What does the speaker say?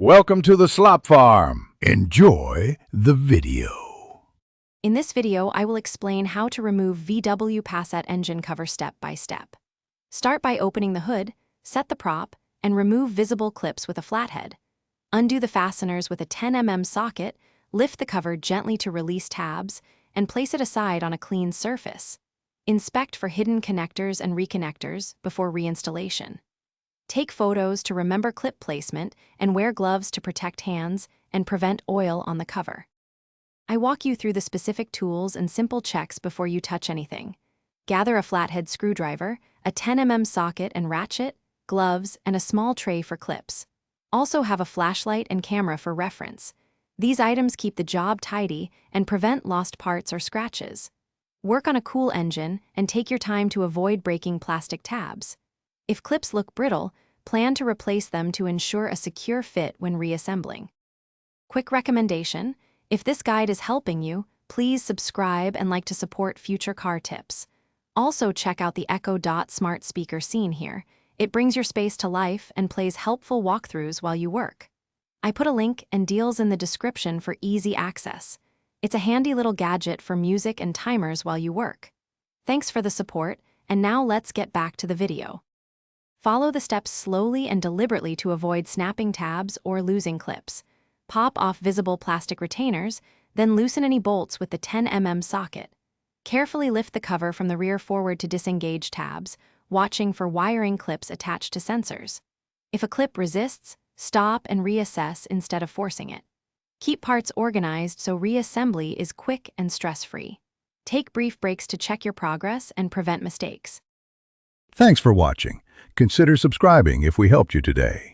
Welcome to the Slop Farm. Enjoy the video. In this video, I will explain how to remove VW Passat engine cover step by step. Start by opening the hood, set the prop, and remove visible clips with a flathead. Undo the fasteners with a 10 mm socket, lift the cover gently to release tabs, and place it aside on a clean surface. Inspect for hidden connectors and reconnectors before reinstallation. Take photos to remember clip placement and wear gloves to protect hands and prevent oil on the cover. I walk you through the specific tools and simple checks before you touch anything. Gather a flathead screwdriver, a 10 mm socket and ratchet, gloves, and a small tray for clips. Also have a flashlight and camera for reference. These items keep the job tidy and prevent lost parts or scratches. Work on a cool engine and take your time to avoid breaking plastic tabs. If clips look brittle, plan to replace them to ensure a secure fit when reassembling. Quick recommendation: if this guide is helping you, please subscribe and like to support future car tips. Also check out the Echo Dot smart speaker scene here. It brings your space to life and plays helpful walkthroughs while you work. I put a link and deals in the description for easy access. It's a handy little gadget for music and timers while you work. Thanks for the support, and now let's get back to the video. Follow the steps slowly and deliberately to avoid snapping tabs or losing clips. Pop off visible plastic retainers, then loosen any bolts with the 10 mm socket. Carefully lift the cover from the rear forward to disengage tabs, watching for wiring clips attached to sensors. If a clip resists, stop and reassess instead of forcing it. Keep parts organized so reassembly is quick and stress-free. Take brief breaks to check your progress and prevent mistakes. Thanks for watching. Consider subscribing if we helped you today.